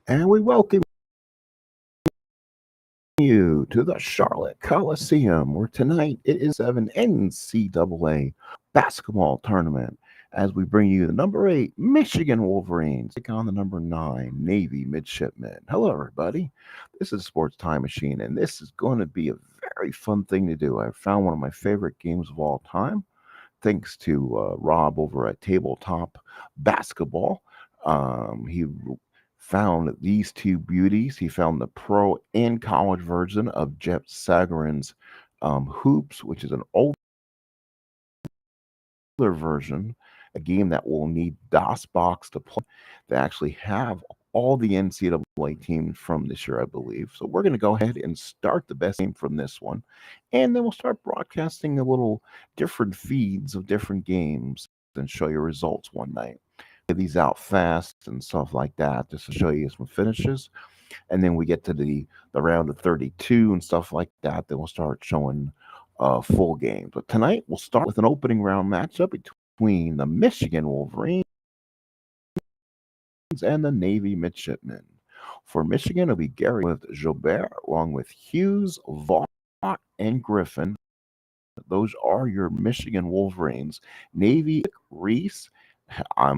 And we welcome you to the Charlotte Coliseum, where tonight it is 7 NCAA basketball tournament as we bring you the number 8 Michigan Wolverines take on the number 9 Navy Midshipmen. Hello, everybody. This is Sports Time Machine, and this is going to be a very fun thing to do. I found one of my favorite games of all time, thanks to Rob over at Tabletop Basketball. He found these two beauties. He found the pro and college version of Jeff Sagarin's Hoops, which is an older version, a game that will need DOSBox to play. They actually have all the NCAA teams from this year, I believe. So we're going to go ahead and start the best game from this one. And then we'll start broadcasting a little different feeds of different games and show you results one night. Get these out fast and stuff like that just to show you some finishes. And then we get to the round of 32 and stuff like that. Then we'll start showing full games. But tonight we'll start with an opening round matchup between the Michigan Wolverines and the Navy Midshipmen. For Michigan, it'll be Gary with Jobert, along with Hughes, Vaught, and Griffin. Those are your Michigan Wolverines. Navy, Reese.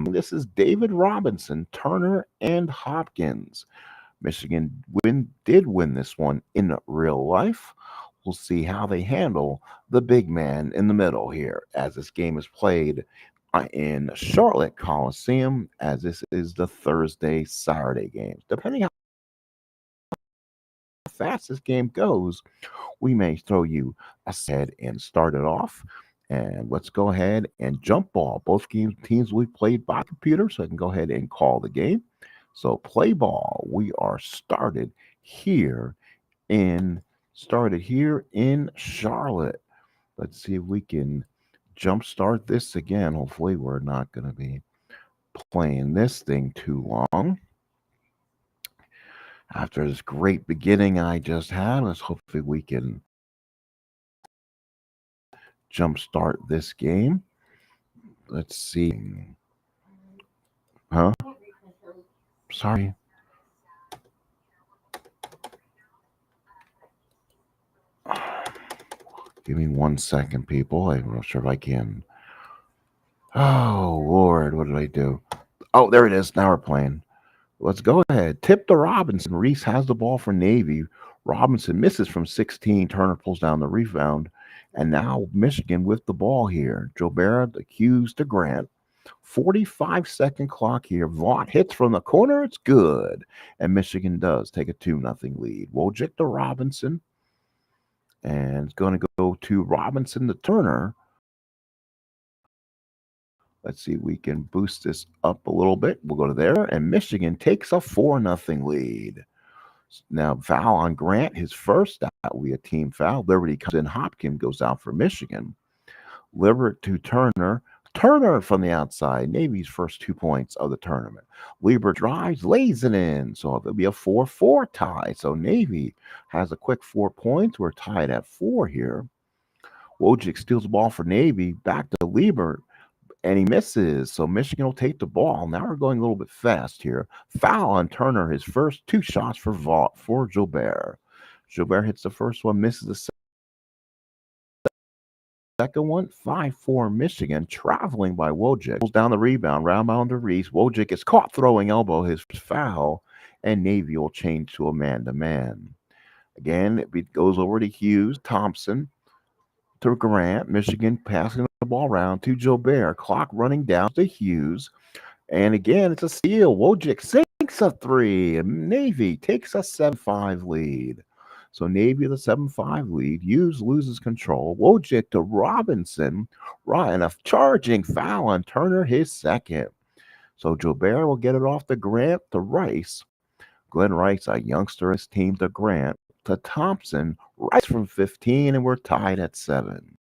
This is David Robinson, Turner, and Hopkins. Michigan did win this one in real life. We'll see how they handle the big man in the middle here as this game is played in Charlotte Coliseum, as this is the Thursday Saturday games. Depending how fast this game goes, we may throw you a set and start it off. And let's go ahead and jump ball. Both teams we played by computer, so I can go ahead and call the game. So play ball. We are in started here in Charlotte. Let's see if we can jumpstart this again. Hopefully, we're not going to be playing this thing too long. After this great beginning I just had, let's hopefully we can jumpstart this game. Let's see. Huh? Sorry. Give me 1 second, people. I'm not sure if I can. Oh, Lord, what did I do? Oh, there it is. Now we're playing. Let's go ahead. Tip to Robinson. Reese has the ball for Navy. Robinson misses from 16. Turner pulls down the rebound. And now Michigan with the ball here. Jobera, the Hughes to Grant. 45-second clock here. Vaught hits from the corner. It's good. And Michigan does take a 2-0 lead. Wojcik to Robinson. And it's going to go to Robinson to Turner. Let's see if we can boost this up a little bit. We'll go to there. And Michigan takes a 4-0 lead. Now, foul on Grant, his first. That will be a team foul. Liberty comes in. Hopkins goes out for Michigan. Libert to Turner. Turner from the outside. Navy's first 2 points of the tournament. Lieber drives, lays it in. So it'll be a 4-4 tie. So Navy has a quick 4 points. We're tied at 4 here. Wojcik steals the ball for Navy. Back to Lieber. And he misses. So Michigan will take the ball. Now we're going a little bit fast here. Foul on Turner. His first 2 shots for Jobert. Jobert hits the first one, misses the second one. 5-4 Michigan, traveling by Wojcik. Pulls down the rebound, round to Reese. Wojcik is caught throwing elbow, his foul, and Navy will change to a man-to-man. Again, it goes over to Hughes, Thompson to Grant. Michigan passing the ball around to Jobert. Clock running down to Hughes. And again, it's a steal. Wojcik sinks a 3. Navy takes a 7-5 lead. So Navy with a 7-5 lead. Hughes loses control. Wojcik to Robinson. And a charging foul on Turner, his second. So Jobert will get it off to Grant to Rice. Glenn Rice, a youngster, his team to Grant. To Thompson. Rice from 15, and we're tied at 7.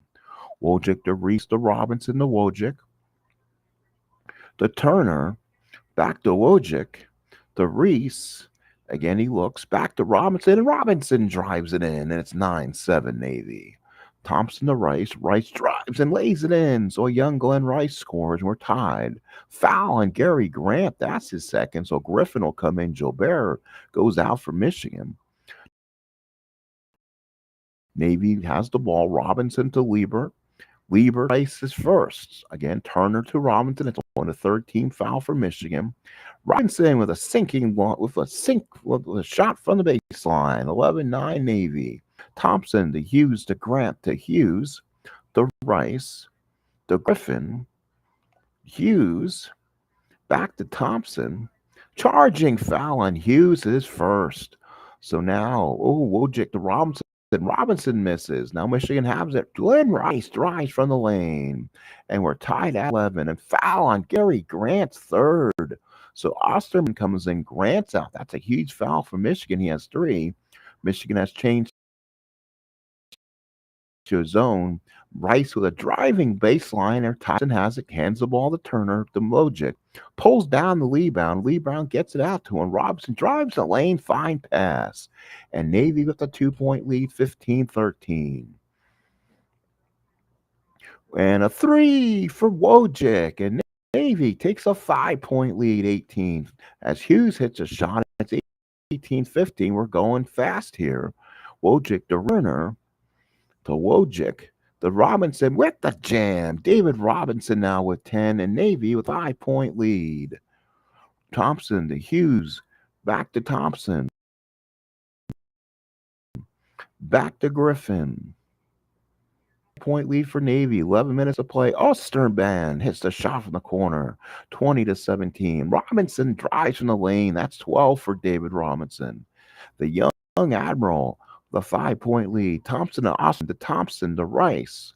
Wojcik to Reese to Robinson to Wojcik. To Turner. Back to Wojcik. To Reese. Again, he looks back to Robinson, and Robinson drives it in, and it's 9-7 Navy. Thompson to Rice. Rice drives and lays it in. So a young Glenn Rice scores, and we're tied. Foul on Gary Grant. That's his second. So Griffin will come in. Gilbert goes out for Michigan. Navy has the ball. Robinson to Liebert. Liebert Rice is first. Again, Turner to Robinson. It's on the third team foul for Michigan. Robinson with a with a shot from the baseline. 11-9 Navy. Thompson to Hughes to Grant to Hughes. To Rice. To Griffin. Hughes. Back to Thompson. Charging foul on Hughes is first. So now, Wojcik to Robinson. Robinson misses. Now Michigan has it. Glenn Rice drives from the lane. And we're tied at 11. And foul on Gary Grant's third. So Osterman comes in. Grant's out. That's a huge foul for Michigan. He has 3. Michigan has changed to a zone. Rice with a driving baseline. And Tyson has it. Hands the ball to Turner. To Wojcik. Pulls down the rebound. Rebound gets it out to him. Robinson drives the lane. Fine pass. And Navy with a 2-point lead, 15-13. And a 3 for Wojcik. And Navy takes a 5-point lead, 18. As Hughes hits a shot, it's 18-15. We're going fast here. Wojcik to Runner. To Wojcik. The Robinson with the jam. David Robinson now with 10. And Navy with a 5-point lead. Thompson to Hughes. Back to Thompson. Back to Griffin. Point lead for Navy. 11 minutes to play. Osterman hits the shot from the corner. 20-17. Robinson drives from the lane. That's 12 for David Robinson. The young Admiral, the 5-point lead. Thompson to Austin to Thompson to Rice.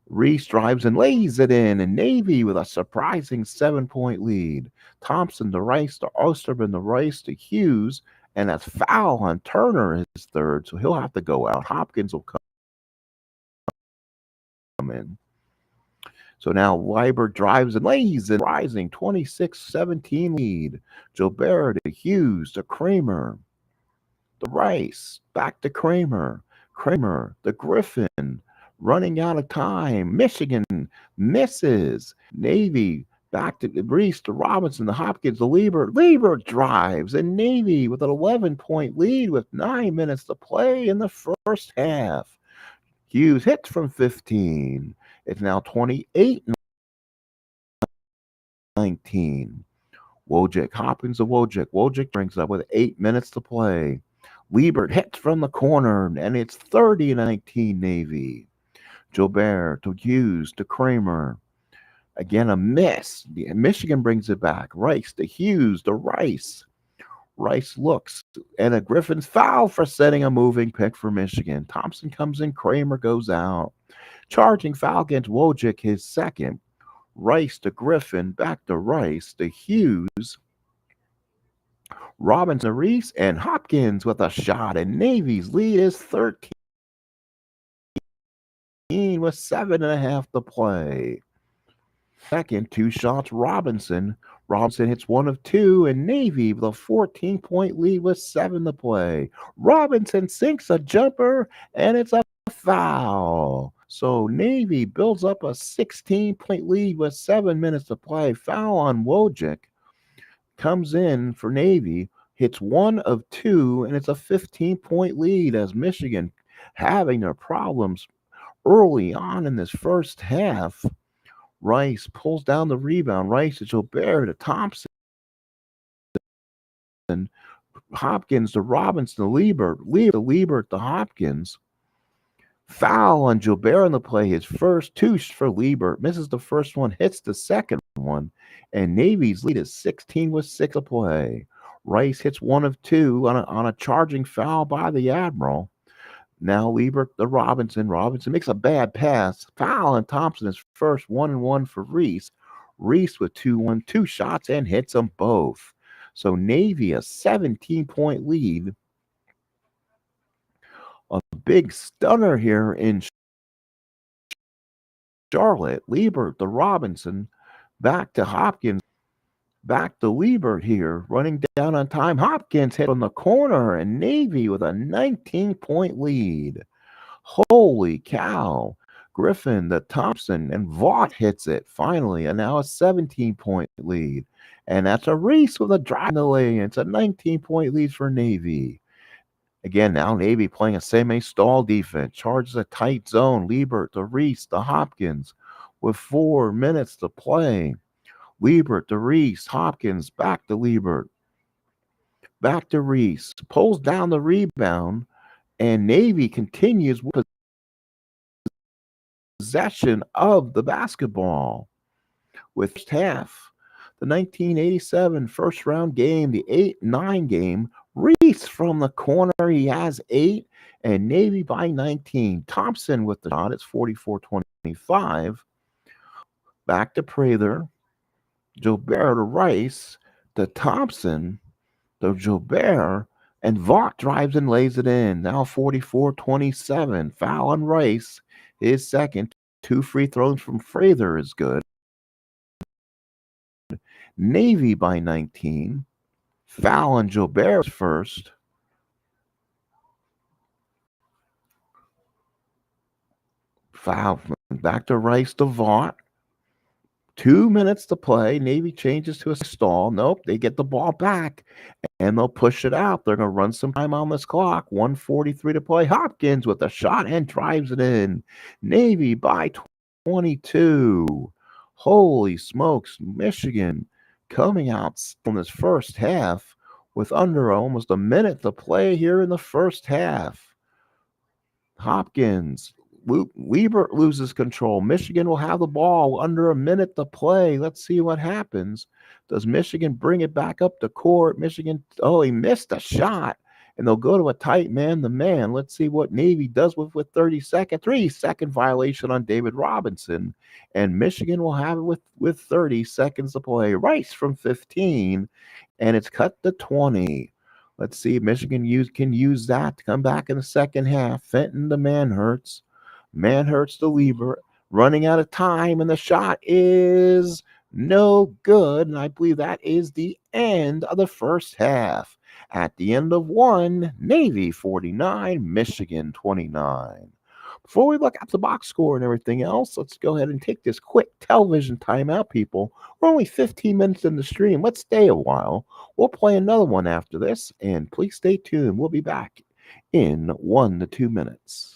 Reese drives and lays it in. And Navy with a surprising 7-point lead. Thompson to Rice to Osterman to Rice to Hughes. And that's foul on Turner, his third. So he'll have to go out. Hopkins will come in. So now Liebert drives and lays and rising 26-17 lead. Gilbert to Hughes to Kramer. To Rice. Back to Kramer. Kramer to Griffin. Running out of time. Michigan misses. Navy back to Reese to Robinson to Hopkins to Liebert. Liebert drives. And Navy with an 11-point lead with 9 minutes to play in the first half. Hughes hits from 15. It's now 28-19. Wojcik, Hopkins to Wojcik. Wojcik brings up with 8 minutes to play. Liebert hits from the corner, and it's 30-19 Navy. Gilbert to Hughes to Kramer. Again, a miss. Michigan brings it back. Rice to Hughes to Rice. Rice looks, and a Griffin's foul for setting a moving pick for Michigan. Thompson comes in, Kramer goes out. Charging foul against Wojcik, his second. Rice to Griffin, back to Rice to Hughes. Robinson to Reese, and Hopkins with a shot, and Navy's lead is 13 with 7.5 to play. Second, 2 shots, Robinson. Robinson hits 1 of 2, and Navy with a 14-point lead with 7 to play. Robinson sinks a jumper, and it's a foul. So Navy builds up a 16-point lead with 7 minutes to play. Foul on Wojcik. Comes in for Navy, hits 1 of 2, and it's a 15-point lead as Michigan having their problems early on in this first half. Rice pulls down the rebound. Rice to Gilbert to Thompson. Hopkins to Robinson to Liebert. Liebert to Hopkins. Foul on Gilbert in the play. His first 2 for Liebert. Misses the first one, hits the second one. And Navy's lead is 16 with 6 to play. Rice hits 1 of 2 on a charging foul by the Admiral. Now Liebert to Robinson. Robinson makes a bad pass. Foul on Thompson is first, 1-1 for Reese. Reese with 2 shots and hits them both. So Navy a 17-point lead. A big stunner here in Charlotte. Liebert to Robinson. Back to Hopkins. Back to Liebert here, running down on time. Hopkins hit on the corner, and Navy with a 19-point lead. Holy cow. Griffin, the Thompson, and Vaught hits it finally, and now a 17-point lead. And that's a Reese with a drive delay. It's a 19-point lead for Navy. Again, now Navy playing a semi-stall defense, charges a tight zone. Liebert to Reese to Hopkins with 4 minutes to play. Liebert to Reese, Hopkins back to Liebert, back to Reese, pulls down the rebound, and Navy continues with possession of the basketball. With half, the 1987 first round game, the 8-9 game, Reese from the corner, he has 8, and Navy by 19. Thompson with the shot, it's 44-25. Back to Prather, Jobert to Rice, to Thompson, to Jobert, and Vaught drives and lays it in. Now 44-27. Foul on Rice. His second. 2 free throws from Prather is good. Navy by 19. Foul on Jobert's first. Foul. Back to Rice to Vaught. 2 minutes to play. Navy changes to a stall. Nope, they get the ball back and they'll push it out. They're going to run some time on this clock. 1:43 to play. Hopkins with a shot and drives it in. Navy by 22. Holy smokes. Michigan coming out from this first half with under almost a minute to play here in the first half. Hopkins. Liebert loses control. Michigan will have the ball under a minute to play. Let's see what happens. Does Michigan bring it back up to court? Michigan, oh, he missed a shot. And they'll go to a tight man-to-man. Let's see what Navy does with 30 seconds. 3-second violation on David Robinson. And Michigan will have it with 30 seconds to play. Rice from 15. And it's cut to 20. Let's see if Michigan can use that to come back in the second half. Fenton to Manhertz. Manhertz to Liebert. Running out of time, and the shot is no good. And I believe that is the end of the first half. At the end of one, Navy 49, Michigan 29. Before we look at the box score and everything else, let's go ahead and take this quick television timeout, people. We're only 15 minutes in the stream. Let's stay a while. We'll play another one after this, and please stay tuned. We'll be back in 1 to 2 minutes.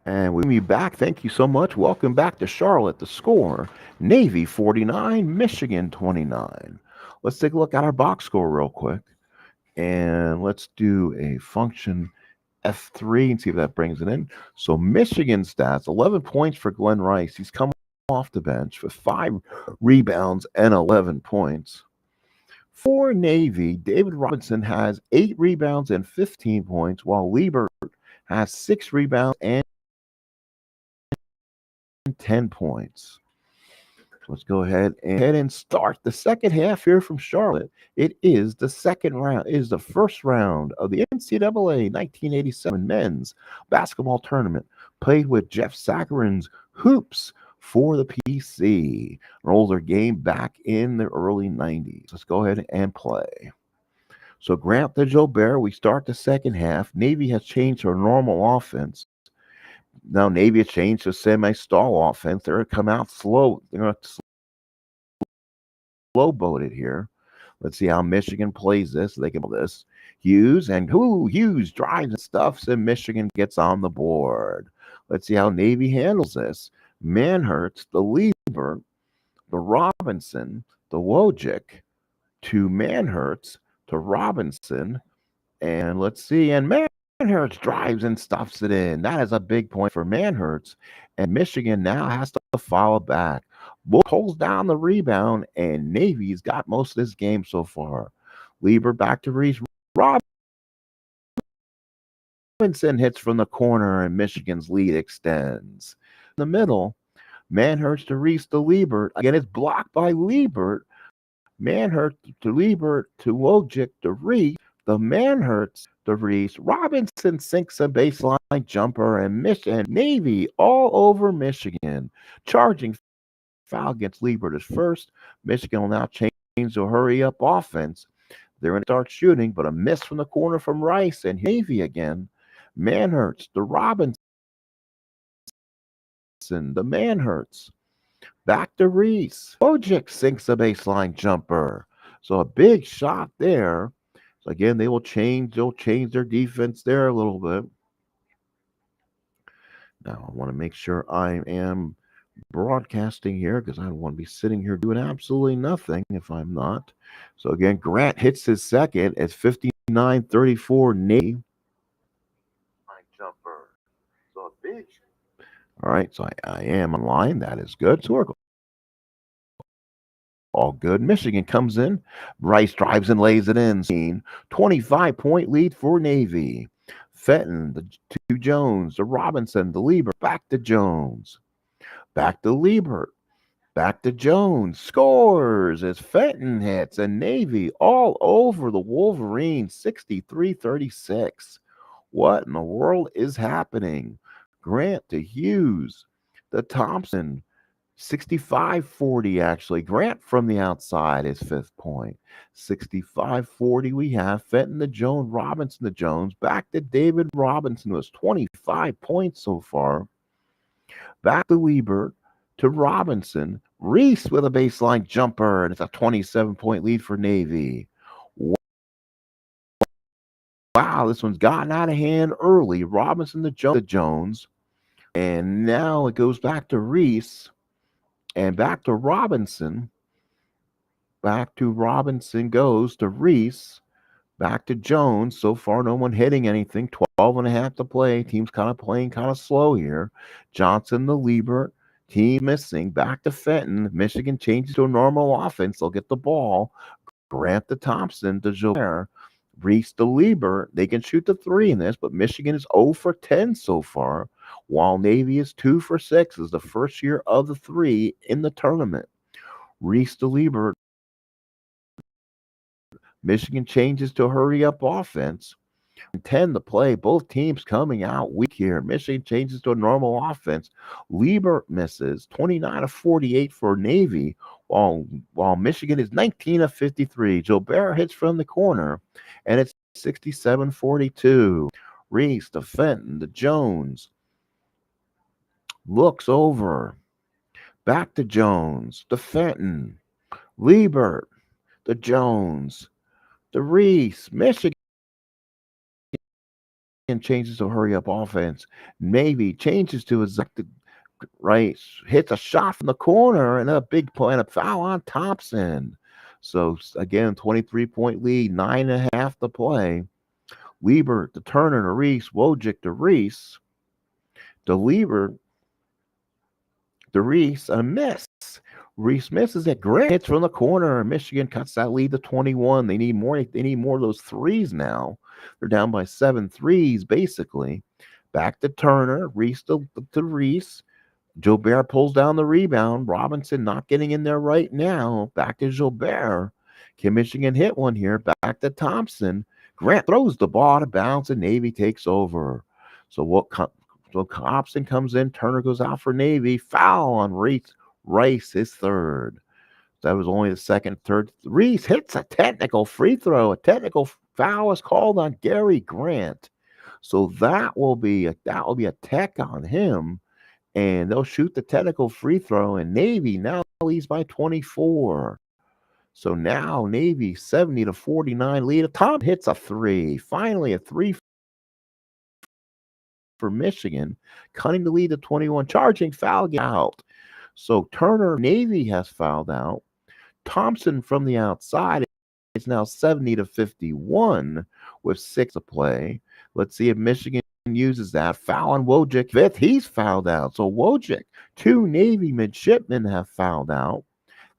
And we'll be back. Thank you so much. Welcome back to Charlotte. The score, Navy 49, Michigan 29. Let's take a look at our box score real quick. And let's do a function F3 and see if that brings it in. So Michigan stats, 11 points for Glenn Rice. He's come off the bench with 5 rebounds and 11 points. For Navy, David Robinson has 8 rebounds and 15 points, while Liebert has 6 rebounds and 10 points. Let's go ahead and start the second half here from Charlotte. It is the second round, it is the first round of the NCAA 1987 men's basketball tournament, played with Jeff Saccharin's Hoops for the PC. An older game back in the early 90s. Let's go ahead and play. So Grant to Jobert, we start the second half. Navy has changed her normal offense. Now Navy has changed to semi-stall offense. They're going to come out slow. They're going to slow boat it here. Let's see how Michigan plays this. They can pull this. Hughes drives and stuffs, and Michigan gets on the board. Let's see how Navy handles this. Manhurts, the Lieber, the Robinson, the Wojcik, to Manhurts, to Robinson, and let's see, and Manhurts drives and stuffs it in. That is a big point for Manhurts, and Michigan now has to follow back. Bull pulls down the rebound, and Navy's got most of this game so far. Lieber back to Reese. Robinson hits from the corner, and Michigan's lead extends. In the middle, Manhurts to Reese to Liebert. Again, it's blocked by Liebert. Manhurts to Liebert to Wojcik to Reese. The Manhurts to Reese. Robinson sinks a baseline jumper, and Navy all over Michigan. Charging foul against Liebert is first. Michigan will now change to hurry up offense. They're going to start shooting, but a miss from the corner from Rice, and Navy again. Manhurts to Robinson. The Manhurts. Back to Reese. Wojcik sinks a baseline jumper. So a big shot there. So again, they'll change their defense there a little bit. Now I want to make sure I am broadcasting here because I don't want to be sitting here doing absolutely nothing if I'm not. So again, Grant hits his second. It's 59-34 Navy. Jumper. So a big. All right, so I am online. That is good. So we're all good. Michigan comes in. Rice drives and lays it in. 25-point lead for Navy. Fenton to Jones, to Robinson, to Lieber. Back to Jones. Back to Lieber. Back to Jones. Scores as Fenton hits. And Navy all over the Wolverines. 63-36. What in the world is happening? Grant to Hughes. To Thompson. 65-40 actually. Grant from the outside is fifth point. 65-40 we have. Fenton to Jones, Robinson to Jones. Back to David Robinson, who has 25 points so far. Back to Liebert to Robinson. Reese with a baseline jumper, and it's a 27-point lead for Navy. Wow, this one's gotten out of hand early. Robinson to Jones. And now it goes back to Reese. And back to Robinson. Back to Robinson goes to Reese. Back to Jones. So far, no one hitting anything. 12 and a half to play. Team's kind of playing kind of slow here. Johnson to Liebert. Team missing. Back to Fenton. Michigan changes to a normal offense. They'll get the ball. Grant to Thompson to Joubert. Reese to Liebert. They can shoot the three in this, but Michigan is 0 for 10 so far, while Navy is 2 for 6. Is the first year of the three in the tournament. Reese to Liebert. Michigan changes to hurry up offense. 10 to play. Both teams coming out weak here. Michigan changes to a normal offense. Liebert misses 29 of 48 for Navy, while Michigan is 19 of 53. Joubert hits from the corner, and it's 67-42. Reese to Fenton to Jones. Looks over. Back to Jones. To Fenton. Liebert to Jones. To Reese. Michigan changes to hurry up offense. Navy changes to exact right, hits a shot from the corner and a big point, a foul on Thompson. So again, 23-point lead, 9.5 to play. Liebert to Turner to Reese, Wojcik to Reese, to Liebert to Reese, a miss. Reese misses it. Grant hits from the corner. Michigan cuts that lead to 21. They need more. They need more of those threes now. They're down by 7 threes, basically. Back to Turner. Reese to Reese. Joubert pulls down the rebound. Robinson not getting in there right now. Back to Joubert. Can Michigan hit one here? Back to Thompson. Grant throws the ball to bounce, and Navy takes over. So Thompson comes in. Turner goes out for Navy. Foul on Rice, his third. That was only the second, third. Reese hits a technical free throw. A technical foul is called on Gary Grant. So that will be a tech on him, and they'll shoot the technical free throw. And Navy now leads by 24. So now Navy 70-49 lead. Tom hits a three. Finally, a three for Michigan, cutting the lead to 21. Charging foul get out. So Turner Navy has fouled out. Thompson from the outside is now 70-51 with 6 to play. Let's see if Michigan uses that. Foul on Wojcik. Fifth, he's fouled out. So Wojcik, 2 Navy midshipmen have fouled out.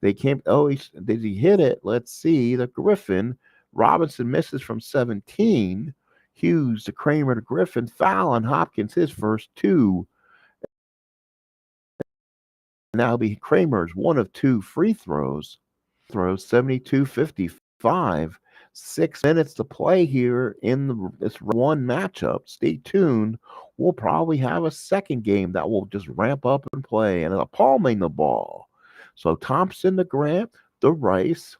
They came. Oh, did he hit it? Let's see. The Griffin. Robinson misses from 17. Hughes to Kramer to Griffin. Foul on Hopkins, his first 2. Now be Kramer's one of 2 free throws. 72-55. 6 minutes to play here in this one matchup. Stay tuned. We'll probably have a second game that will just ramp up and play, and a palming the ball. So Thompson to Grant, the Rice.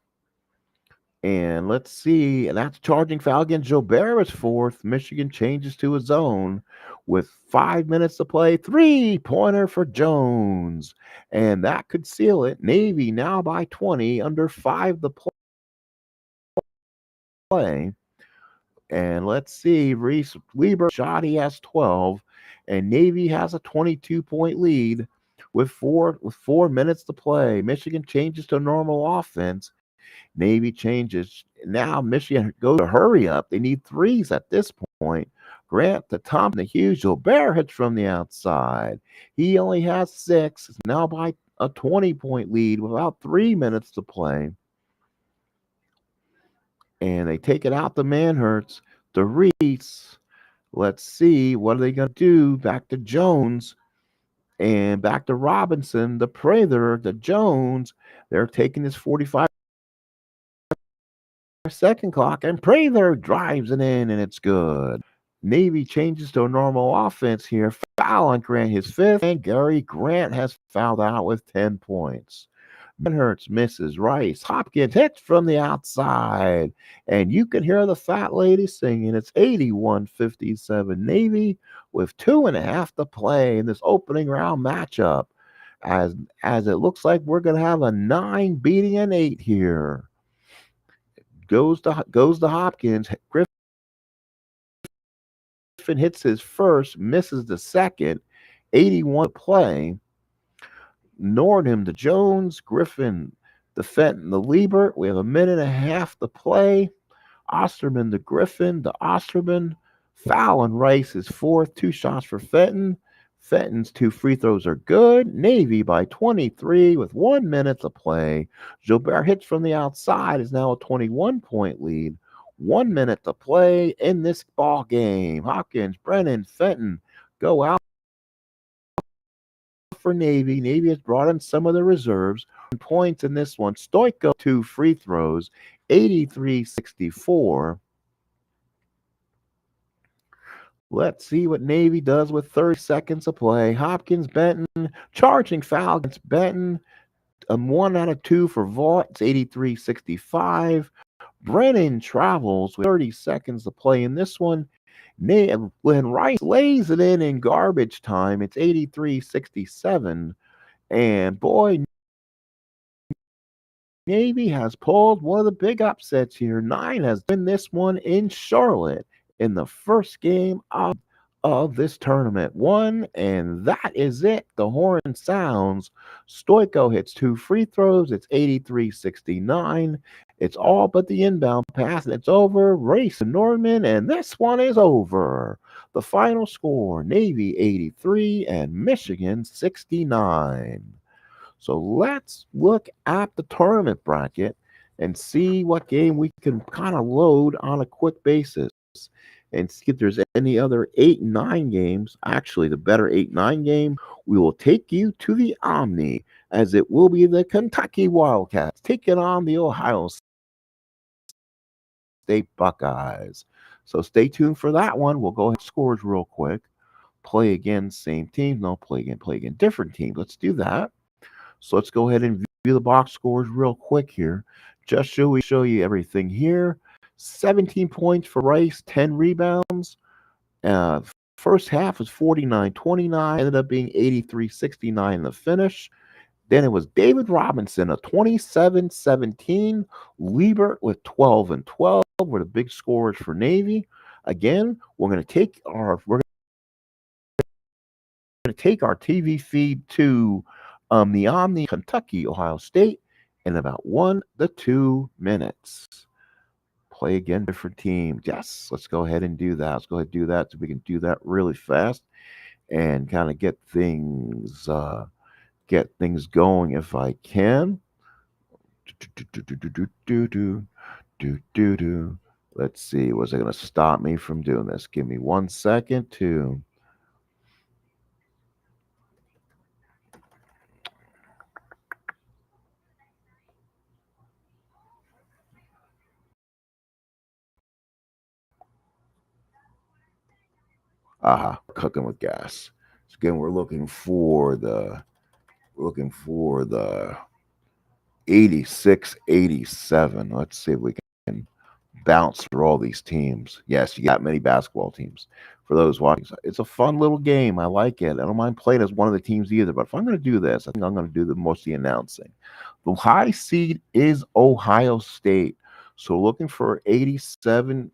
And let's see, and that's charging foul against Jobert is 4th. Michigan changes to a zone with 5 minutes to play. 3-pointer for Jones. And that could seal it. Navy now by 20, under 5 to play. And let's see, Reese Weber shot, he has 12. And Navy has a 22-point lead with 4 minutes to play. Michigan changes to normal offense. Navy changes. Now Michigan goes to hurry up. They need threes at this point. Grant to Thompson, the Hughes. Gilbert hits from the outside. He only has 6. It's now by a 20-point lead with about 3 minutes to play. And they take it out to Manhurts. The Reese. Let's see. What are they going to do? Back to Jones. And back to Robinson. The Prather. The Jones. They're taking this 45 second clock, and Prather drives it in, and it's good. Navy changes to a normal offense here. Foul on Grant, his 5th, and Gary Grant has fouled out with 10 points. Manhurts misses. Rice. Hopkins hits from the outside, and you can hear the fat lady singing. It's 81-57 Navy with 2.5 to play in this opening round matchup. As it looks like we're going to have a 9 beating an 8 here. Goes to Hopkins. Griffin hits his first, misses the second. 81 to play. Nordham to Jones. Griffin to Fenton to Liebert. We have a minute and a half to play. Osterman to Griffin to Osterman. Foul on Rice is 4th. 2 shots for Fenton. Fenton's 2 free throws are good. Navy by 23 with 1 minute to play. Gilbert hits from the outside, is now a 21-point lead. 1 minute to play in this ball game. Hopkins, Brennan, Fenton go out for Navy. Navy has brought in some of the reserves. Points in this one. Stoico 2 free throws, 83-64. Let's see what Navy does with 30 seconds to play. Hopkins, Benton, charging foul against Benton. 1 out of 2 for Vaught. It's 83-65. Brennan travels with 30 seconds to play in this one. When Rice lays it in garbage time, it's 83-67. And boy, Navy has pulled one of the big upsets here. 9 has been this one in Charlotte in the first game of this tournament. 1, and that is it. The horn sounds. Stoico hits 2 free throws. It's 83-69. It's all but the inbound pass, and it's over. Race to Norman, and this one is over. The final score, Navy 83 and Michigan 69. So let's look at the tournament bracket and see what game we can kind of load on a quick basis and see if there's any other 8 and 9 games. Actually, the better 8-9 game, we will take you to the Omni, as it will be the Kentucky Wildcats taking on the Ohio State Buckeyes. So stay tuned for that one. We'll go ahead and scores real quick. Play again, same team. No, play again, different team. Let's do that. So let's go ahead and view the box scores real quick here. Just show you everything here. 17 points for Rice, 10 rebounds. First half was 49-29, ended up being 83-69 in the finish. Then it was David Robinson, a 27-17. Liebert with 12 and 12 were the big scorers for Navy. Again, we're going to take our TV feed to the Omni, Kentucky, Ohio State in about 1 to 2 minutes. Play again, different teams. Yes, let's go ahead and do that. Let's go ahead and do that so we can do that really fast and kind of get things going if I can. Let's see. Was it going to stop me from doing this? Give me 1 second to. Aha, cooking with gas. So again, we're looking for the 86, 87. Let's see if we can bounce through all these teams. Yes, you got many basketball teams. For those watching, it's a fun little game. I like it. I don't mind playing as one of the teams either. But if I'm going to do this, I think I'm going to do the most of the announcing. The high seed is Ohio State. So looking for 87,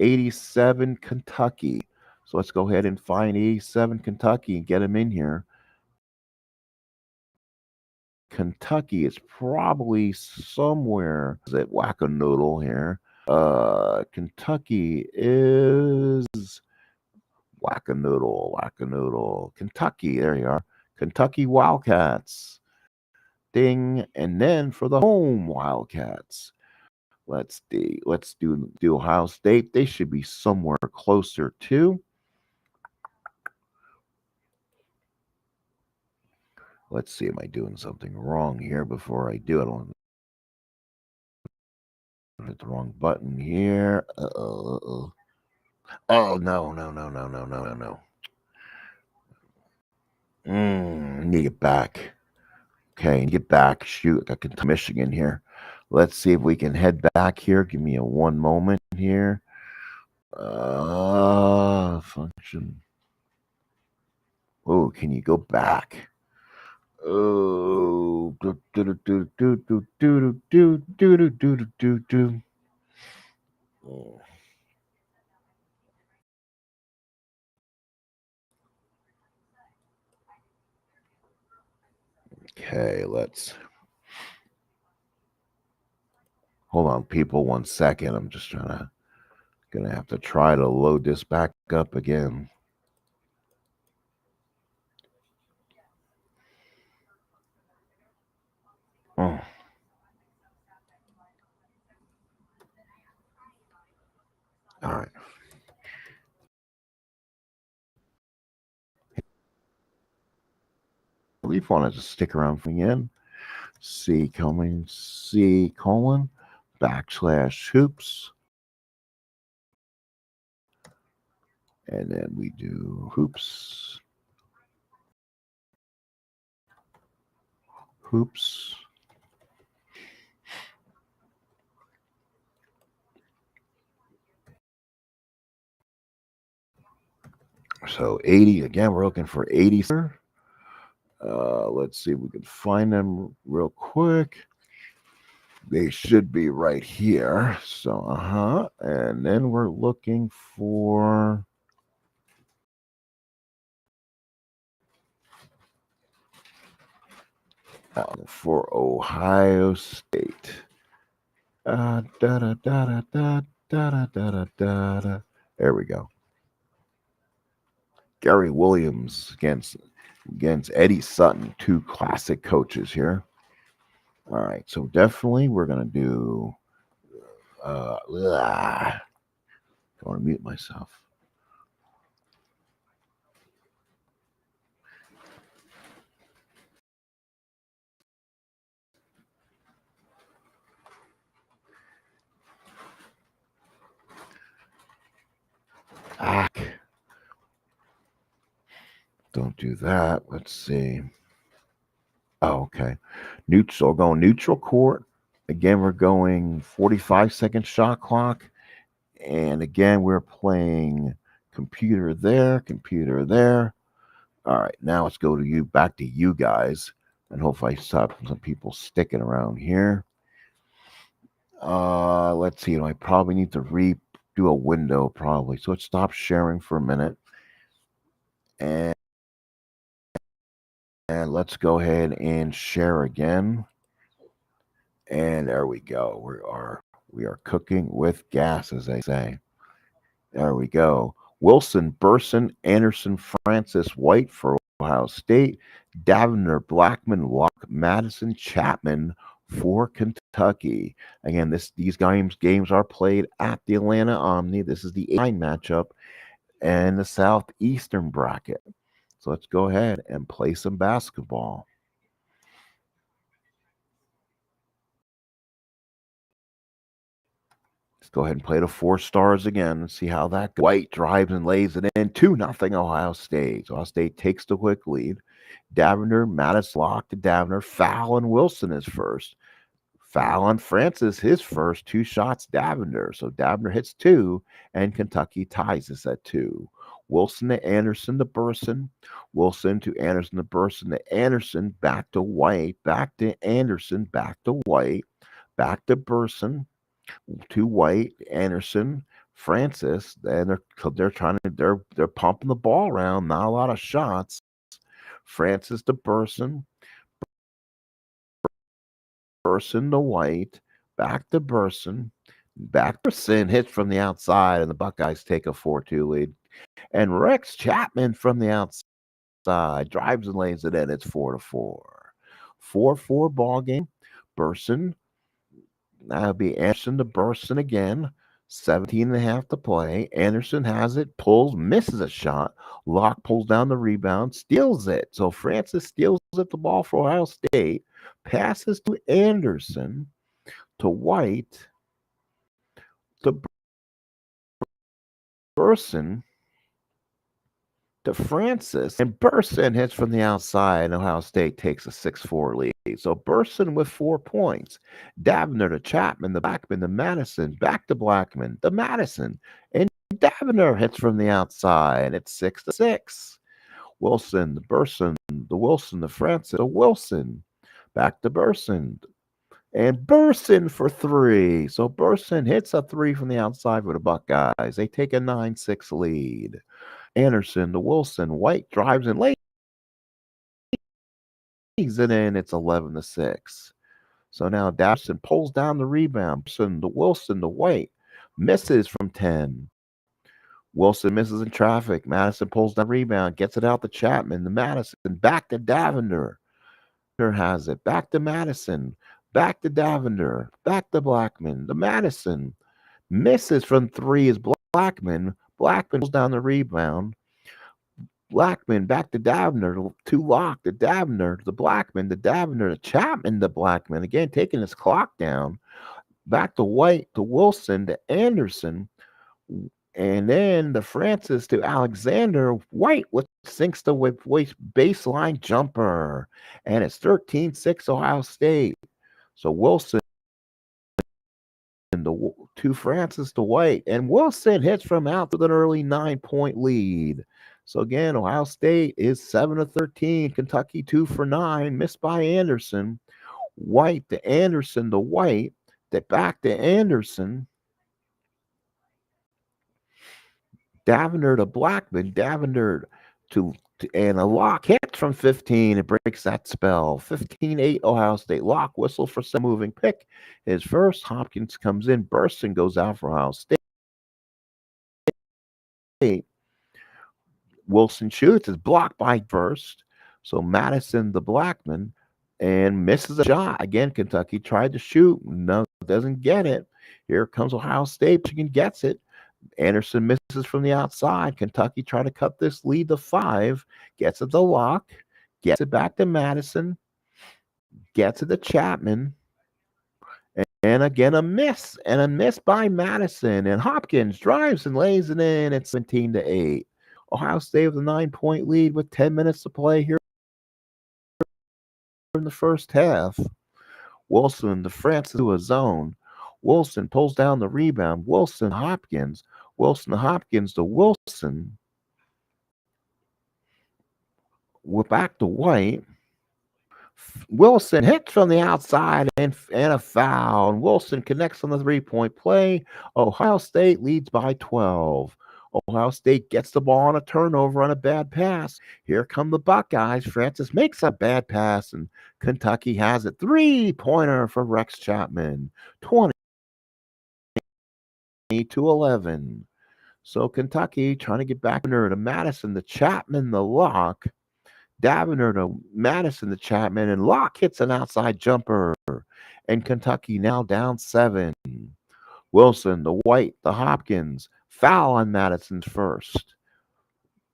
87 Kentucky. So let's go ahead and find 87 Kentucky and get them in here. Kentucky is probably somewhere. Is it Wacanoodle here? Kentucky is Wacanoodle. Kentucky, there you are. Kentucky Wildcats. Ding. And then for the home Wildcats, let's do Ohio State. They should be somewhere closer to. Let's see, am I doing something wrong here before I do it? I don't hit the wrong button here. Uh-oh. Oh, no. Need to get back. Okay, get back. Shoot, I got Michigan here. Let's see if we can head back here. Give me a one moment here. Function. Oh, can you go back? Oh, Okay, let's hold on, people. 1 second. I'm just gonna have to try to load this back up again. Oh. All right. Leaf wanted to stick around for the end. C colon /hoops. And then we do hoops. So 80, again, we're looking for 80. Let's see if we can find them real quick. They should be right here. So, and then we're looking for Ohio State. There we go. Gary Williams against Eddie Sutton, two classic coaches here. All right, so definitely we're gonna do. I want to mute myself. Don't do that. Let's see. Oh, okay. Neutral. Going neutral court. Again, we're going 45-second shot clock. And again, we're playing computer there. All right, now let's go to back to you guys. And hopefully I stop some people sticking around here. Let's see. I probably need to redo a window probably. So let's stop sharing for a minute. And let's go ahead and share again. And there we go. We are cooking with gas, as they say. There we go. Wilson, Burson, Anderson, Francis, White for Ohio State, Davner, Blackman, Locke, Madison, Chapman for Kentucky. Again, these games are played at the Atlanta Omni. This is the 8-9 matchup and the Southeastern bracket. So let's go ahead and play some basketball. Let's go ahead and play the 4 stars again and see how that goes. White drives and lays it in. 2-0 Ohio State. So Ohio State takes the quick lead. Davner, Mattis, Locke to Davner. Foul on Wilson is first. Foul on Francis, his first 2 shots, Davner. So Davner hits 2, and Kentucky ties this at 2. Wilson to Anderson to Burson. Wilson to Anderson to Burson to Anderson. Back to White. Back to Anderson. Back to White. Back to Burson. To White, Anderson, Francis, and they're pumping the ball around. Not a lot of shots. Francis to Burson, Burson to White, back to Burson, back to Burson, hits from the outside, and the Buckeyes take a 4-2 lead. And Rex Chapman from the outside drives and lays it in. It's 4-4. 4-4 ball game. Burson. That'll be Anderson to Burson again. 17.5 to play. Anderson has it, pulls, misses a shot. Locke pulls down the rebound, steals it. So Francis steals it, the ball for Ohio State. Passes to Anderson, to White, to Burson, to Francis, and Burson hits from the outside, and Ohio State takes a 6-4 lead. So Burson with 4 points. Davner to Chapman, the Blackman, the Madison, back to Blackman, the Madison, and Davner hits from the outside. It's 6-6. Wilson, the Burson, the Wilson, the Francis, the Wilson, back to Burson, and Burson for 3. So Burson hits a 3 from the outside for the Buckeyes. They take a 9-6 lead. Anderson to Wilson. White drives and lays it in. It's 11-6. So now Dawson pulls down the rebound. Wilson to White. Misses from 10. Wilson misses in traffic. Madison pulls down the rebound. Gets it out to Chapman. The Madison. Back to Davender. Has it. Back to Madison. Back to Davender. Back to Blackman. The Madison. Misses from 3 is Blackman. Blackman pulls down the rebound. Blackman back to Davner, to Locke, to Davner, to Blackman, to Davner, to Chapman, to Blackman. Again, taking his clock down. Back to White, to Wilson, to Anderson. And then the Francis to Alexander. White sinks the baseline jumper. And it's 13-6 Ohio State. So Wilson to Francis to White. And Wilson hits from out with an early 9-point lead. So again, Ohio State is 7-13. Kentucky 2 for 9. Missed by Anderson. White to Anderson to White. Back to Anderson. Davender to Blackman. Davender to and a Locke hits from 15. It breaks that spell. 15-8 Ohio State. Locke whistle for some moving pick. His first. Hopkins comes in. Burson goes out for Ohio State. Wilson shoots. Is blocked by Burst. So Madison the Blackman and misses a shot. Again, Kentucky tried to shoot. No, doesn't get it. Here comes Ohio State. Michigan gets it. Anderson misses from the outside. Kentucky try to cut this lead to 5. Gets it to Locke. Gets it back to Madison. Gets it to Chapman. And again, a miss. And a miss by Madison. And Hopkins drives and lays it in at 17-8. Ohio State with a 9-point lead with 10 minutes to play here in the first half. Wilson to Francis to a zone. Wilson pulls down the rebound. Wilson Hopkins. Wilson Hopkins to Wilson. We're back to White. Wilson hits from the outside and a foul. And Wilson connects on the 3-point play. Ohio State leads by 12. Ohio State gets the ball on a turnover on a bad pass. Here come the Buckeyes. Francis makes a bad pass, and Kentucky has it. 3-pointer for Rex Chapman. 20-11. So Kentucky trying to get back to Madison, the Chapman, the Lock. Daviner to Madison to Chapman, and Locke hits an outside jumper. And Kentucky now down 7. Wilson, the White, the Hopkins. Foul on Madison's first.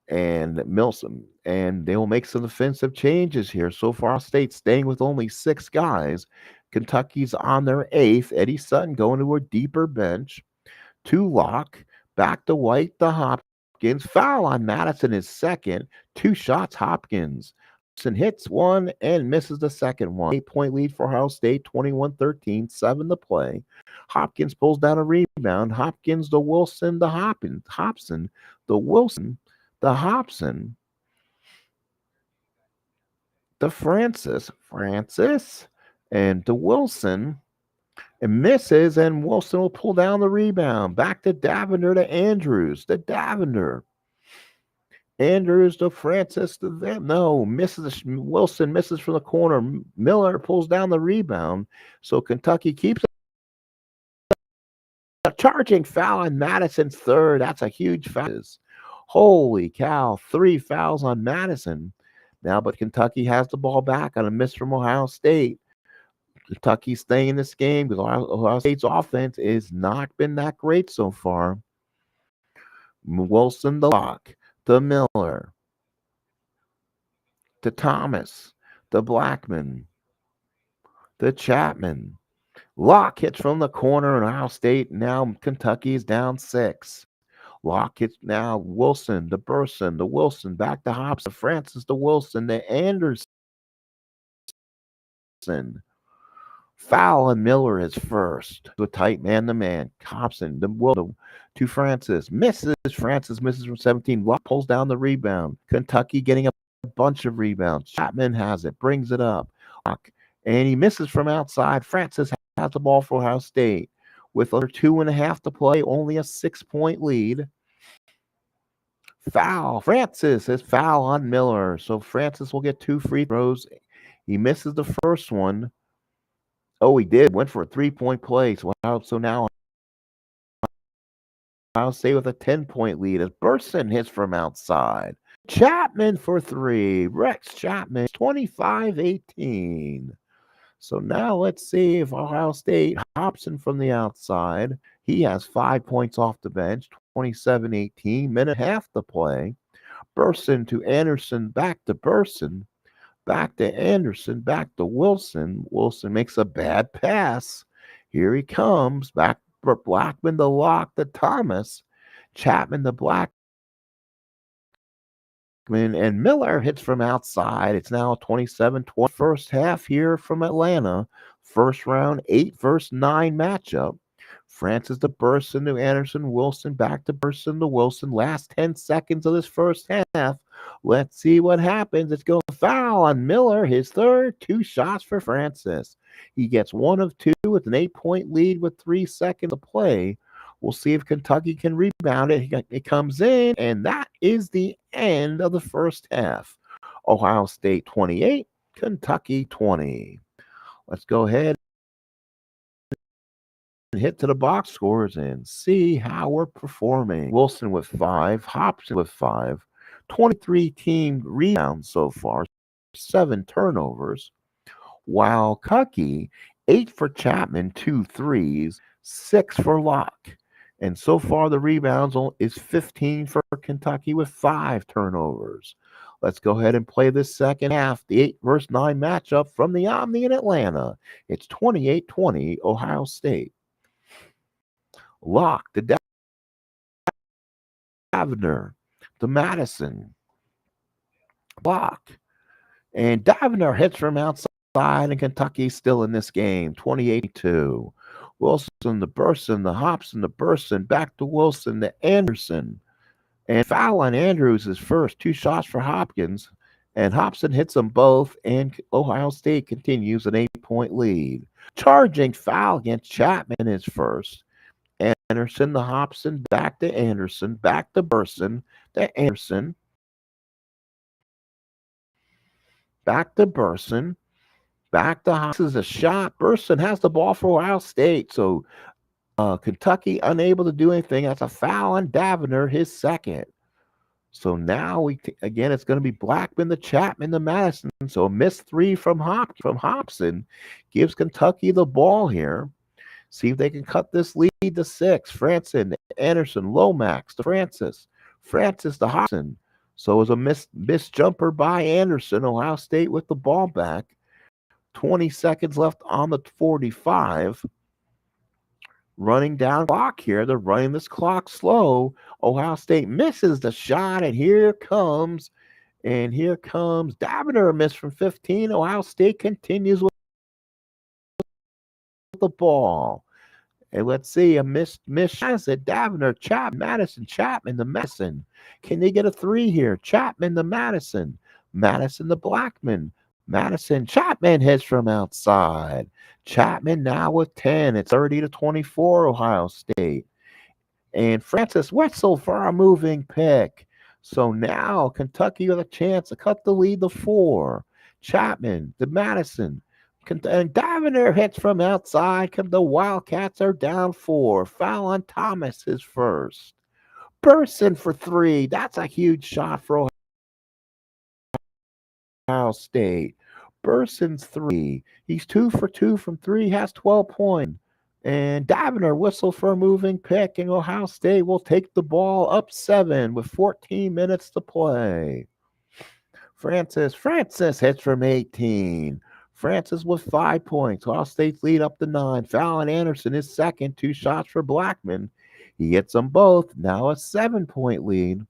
And Milsom. And they will make some defensive changes here. So far, State staying with only 6 guys. Kentucky's on their 8th. Eddie Sutton going to a deeper bench. 2 Locke. Back to White, the Hopkins. Foul on Madison is second. 2 shots, Hopkins. Hobson hits one and misses the second one. 8-point lead for Ohio State, 21-13, 7 to play. Hopkins pulls down a rebound. Hopkins to Wilson, the Hobson, the Wilson, the Hobson, the Francis, and to Wilson. And misses, and Wilson will pull down the rebound. Back to Davender to Andrews. To Davender. Andrews to Francis to them. No, misses. Wilson misses from the corner. Miller pulls down the rebound. So Kentucky keeps a charging foul on Madison's third. That's a huge foul. Holy cow. 3 fouls on Madison. Now, but Kentucky has the ball back on a miss from Ohio State. Kentucky staying in this game because Ohio State's offense has not been that great so far. Wilson, the Lock, to Miller, to Thomas, to Blackman, to Chapman. Locke hits from the corner, and Ohio State now Kentucky is down 6. Locke hits now Wilson, to Burson, to Wilson, back to Hobson, Francis to Wilson, to Anderson. Foul, and Miller is first. To a tight man-to-man. Hobson to Francis. Francis misses from 17. Locke pulls down the rebound. Kentucky getting a bunch of rebounds. Chapman has it. Brings it up. Locke, and he misses from outside. Francis has the ball for Ohio State. With under 2.5 to play, only a 6-point lead. Foul. Francis is foul on Miller. So Francis will get 2 free throws. He misses the first one. Oh, he did. Went for a 3-point play. So now I'll stay with a 10-point lead as Burson hits from outside. Chapman for 3. Rex Chapman, 25-18. So now let's see if Ohio State, Hobson from the outside. He has 5 points off the bench, 27-18. Minute half to play. Burson to Anderson, back to Burson. Back to Anderson, back to Wilson. Wilson makes a bad pass. Here he comes. Back for Blackman to Locke to Thomas. Chapman to Blackman. And Miller hits from outside. It's now 27-20. First half here from Atlanta. First round, 8 versus 9 matchup. Francis to Burson to Anderson. Wilson back to Burson to Wilson. Last 10 seconds of this first half. Let's see what happens. It's going to foul on Miller. His third. 2 shots for Francis. He gets 1 of 2 with an 8-point lead with 3 seconds to play. We'll see if Kentucky can rebound it. It comes in, and that is the end of the first half. Ohio State 28, Kentucky 20. Let's go ahead and hit to the box scores and see how we're performing. Wilson with 5, Hobson with 5, 23 team rebounds so far, 7 turnovers, while Kentucky 8 for Chapman, 2 threes, 6 for Locke. And so far the rebounds is 15 for Kentucky with 5 turnovers. Let's go ahead and play this second half, the 8 versus 9 matchup from the Omni in Atlanta. It's 28-20 Ohio State. Locke to Daviner to Madison. Locke. And Daviner hits from outside, and Kentucky's still in this game, 28-2. Wilson to Burson, the Hobson to Burson, back to Wilson to Anderson. And foul on Andrews is first. 2 shots for Hopkins. And Hobson hits them both, and Ohio State continues an 8-point lead. Charging foul against Chapman is first. Anderson to Hobson, back to Anderson, back to Burson, to Anderson, back to Burson, back to Hobson. This is a shot. Burson has the ball for Ohio State. So Kentucky unable to do anything. That's a foul on Davener, his second. So now again, it's going to be Blackman to Chapman to Madison. So a missed three from Hobson gives Kentucky the ball here. See if they can cut this lead to 6. Franson, Anderson, Lomax to Francis. Francis to Hobson. So it was a missed jumper by Anderson. Ohio State with the ball back. 20 seconds left on the 45. Running down the clock here. They're running this clock slow. Ohio State misses the shot, and here comes Davener, a miss from 15. Ohio State continues with the ball. And let's see, a missed shot at Davener, Madison, Chapman to Madison. Can they get a 3 here? Chapman to Madison. Madison to Blackman. Madison, Chapman hits from outside. Chapman now with 10. It's 30-24, Ohio State. And Francis Wetzel for a moving pick. So now Kentucky with a chance to cut the lead to 4. Chapman to Madison. And Davener hits from outside. The Wildcats are down 4. Foul on Thomas, his first. Burson for 3. That's a huge shot for Ohio State. Burson's 3. He's 2 for 2 from 3. Has 12 points. And Davener whistle for a moving pick, and Ohio State will take the ball up 7 with 14 minutes to play. Francis hits from 18. Francis with 5 points. Ohio State's lead up to 9. Fallon Anderson is second. 2 shots for Blackman. He hits them both. Now a 7-point lead.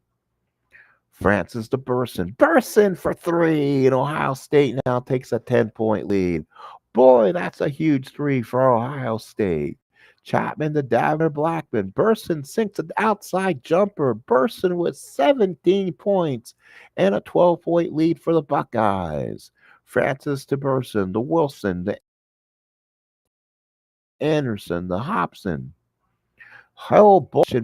Francis to Burson. Burson for 3. And Ohio State now takes a 10-point lead. Boy, that's a huge 3 for Ohio State. Chapman to Davener, Blackman. Burson sinks an outside jumper. Burson with 17 points and a 12-point lead for the Buckeyes. Francis to Burson, to Wilson, to Anderson, to Hobson.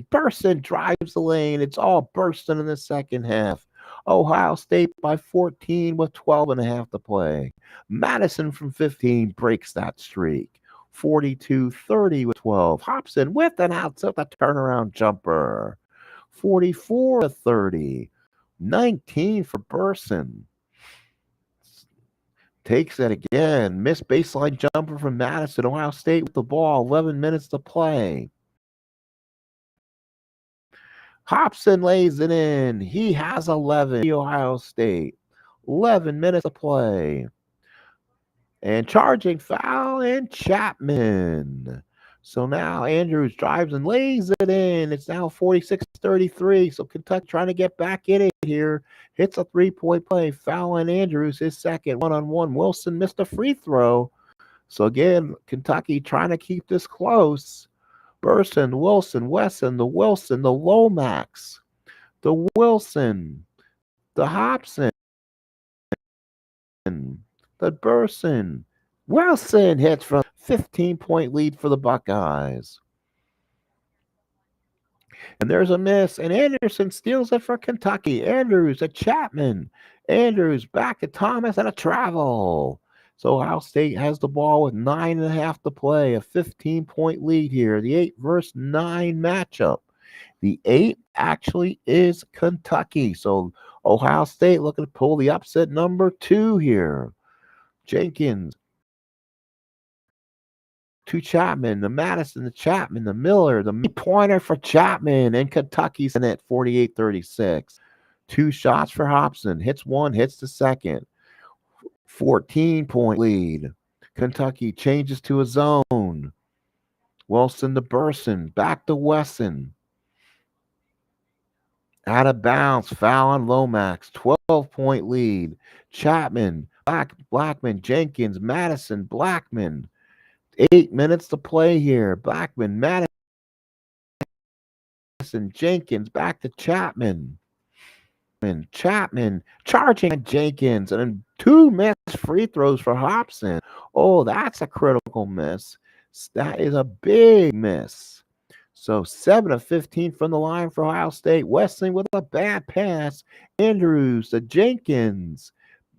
Burson drives the lane. It's all Burson in the second half. Ohio State by 14 with 12.5 to play. Madison from 15 breaks that streak. 42-30 with 12. Hobson with an outside the turnaround jumper. 44-30. 19 for Burson. Takes it again. Missed baseline jumper from Madison. Ohio State with the ball. 11 minutes to play. Hobson lays it in. He has 11. Ohio State. 11 minutes to play. And charging foul and Chapman. So now Andrews drives and lays it in. It's now 46-33. So Kentucky trying to get back in it here. Hits a 3-point play. Foul on Andrews, his second. 1-on-1. Wilson missed a free throw. So again, Kentucky trying to keep this close. Burson, Wilson, Wesson, the Wilson, the Lomax, the Wilson, the Hobson, the Burson. Wilson hits from 15-point lead for the Buckeyes. And there's a miss, and Anderson steals it for Kentucky. Andrews at Chapman. Andrews back to Thomas and a travel. So Ohio State has the ball with 9.5 to play, a 15-point lead here. The 8 versus 9 matchup. The 8 actually is Kentucky. So Ohio State looking to pull the upset number 2 here. Jenkins to Chapman, the Madison, the Chapman, the Miller, the pointer for Chapman, and Kentucky's in it 48-36. 2 shots for Hobson. Hits one, hits the second. 14-point lead. Kentucky changes to a zone. Wilson to Burson. Back to Wesson. Out of bounds. Foul on Lomax. 12-point lead. Chapman. Blackman. Jenkins. Madison. Blackman. 8 minutes to play here. Blackman. Madison. Jenkins. Back to Chapman. Chapman charging at Jenkins, and then two missed free throws for Hobson. Oh, that's a critical miss. That is a big miss. So 7 of 15 from the line for Ohio State. Weston with a bad pass. Andrews to Jenkins.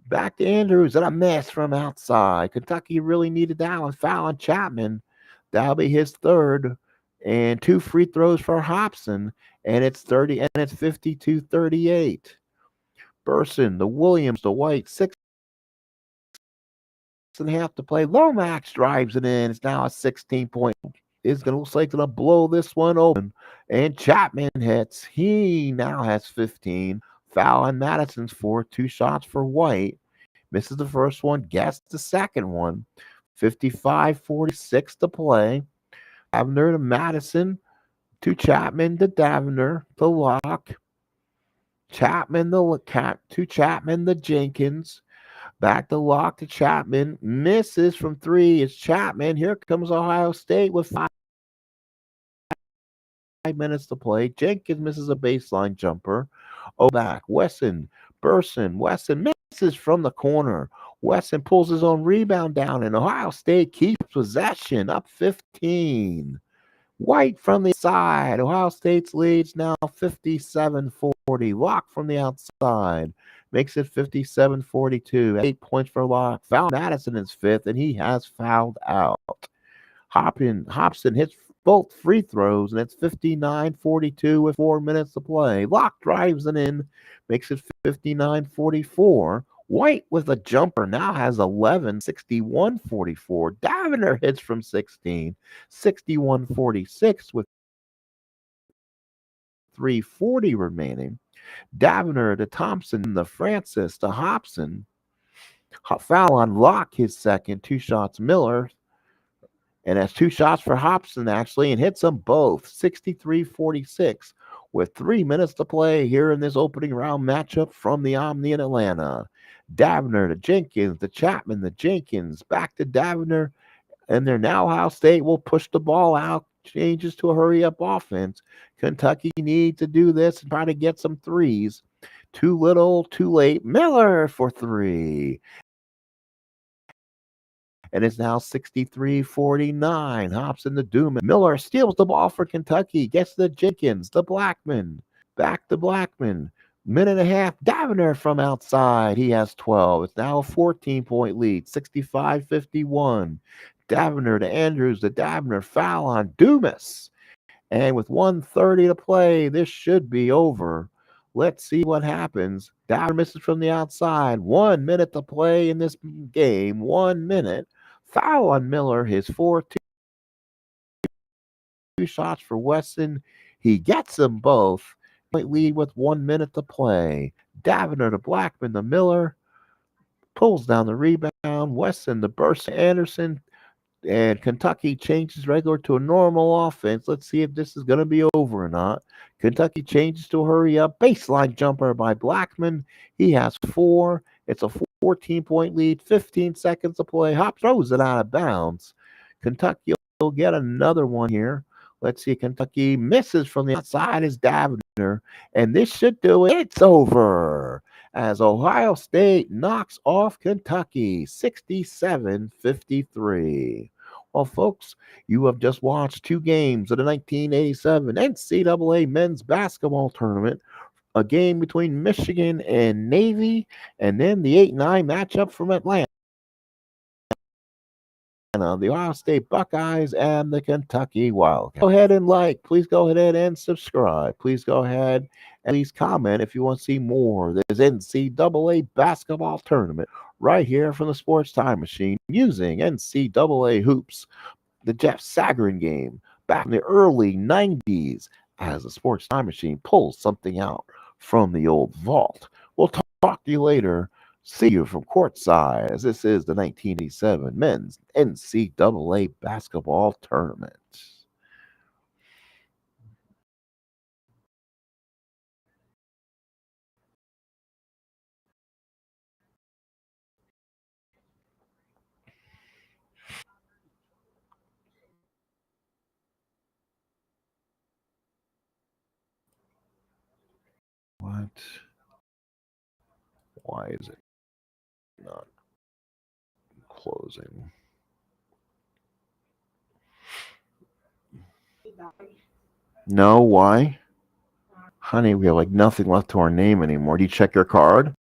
Back to Andrews and a miss from outside. Kentucky really needed that one. Foul on Chapman. That'll be his third. And two free throws for Hobson. And it's 52-38. Burson, the Williams, the White, 6.5 to play. Lomax drives it in. It's now a 16-point. It's gonna look like gonna blow this one open. And Chapman hits. He now has 15. Foul on Madison's four. Two shots for White. Misses the first one, gets the second one. 55-46 to play. Davner to Madison, to Chapman to Davner, to Locke. Chapman to Chapman to Jenkins. Back to Locke to Chapman. Misses from three. It's Chapman. Here comes Ohio State with 5 minutes to play. Jenkins misses a baseline jumper. Oh, back. Burson. Wesson misses from the corner. Wesson pulls his own rebound down, and Ohio State keeps possession up 15. White from the side. Ohio State's leads now 57-40. Locke from the outside makes it 57-42. 8 points for Locke. Foul Madison is fifth, and he has fouled out. Hobson hits both free throws, and it's 59-42 with 4 minutes to play. Locke drives it in, makes it 59-44. White with a jumper now has 11, 61-44. Daviner hits from 16, 61-46 with 3:40 remaining. Daviner to Thompson, the Francis to Hobson. Foul on Locke, his second. Two shots Miller. And that's two shots for Hobson, actually, and hits them both 63-46 with 3 minutes to play here in this opening round matchup from the Omni in Atlanta. Davner to Jenkins, to Chapman, to Jenkins, back to Davner, and they're now Ohio State will push the ball out, changes to a hurry up offense. Kentucky needs to do this and try to get some threes. Too little, too late. Miller for three. And it's now 63-49. Hobson to Dumas. Miller steals the ball for Kentucky. Gets to Jenkins, the Blackman. Back to Blackman. Minute and a half. Daviner from outside. He has 12. It's now a 14-point lead. 65-51. Daviner to Andrews to Daviner. Foul on Dumas. And with 1:30 to play, this should be over. Let's see what happens. Downer misses from the outside. 1 minute to play in this game. 1 minute. Foul on Miller. His 4-2 shots for Weston. He gets them both. Point lead with 1 minute to play. Daviner to Blackman to Miller. Pulls down the rebound. Weston the burst to Anderson. And Kentucky changes regular to a normal offense. Let's see if this is going to be over or not. Kentucky changes to a hurry up. Baseline jumper by Blackman. He has four. It's a 14-point lead. 15 seconds to play. Hop throws it out of bounds. Kentucky will get another one here. Let's see. Kentucky misses from the outside as Daviner. And this should do it. It's over as Ohio State knocks off Kentucky 67-53. Well, folks, you have just watched two games of the 1987 NCAA men's basketball tournament, a game between Michigan and Navy, and then the 8-9 matchup from Atlanta, the Ohio State Buckeyes and the Kentucky Wildcats. Go ahead and please go ahead and subscribe. Please go ahead and please comment if you want to see more of this NCAA basketball tournament right here from the Sports Time Machine using NCAA hoops, the Jeff Sagarin game back in the early 90s as the Sports Time Machine pulls something out from the old vault. We'll talk to you later. See you from courtside as this is the 1987 men's NCAA basketball tournament. What? Why is it not closing? No, why? Honey, we have like nothing left to our name anymore. Do you check your card?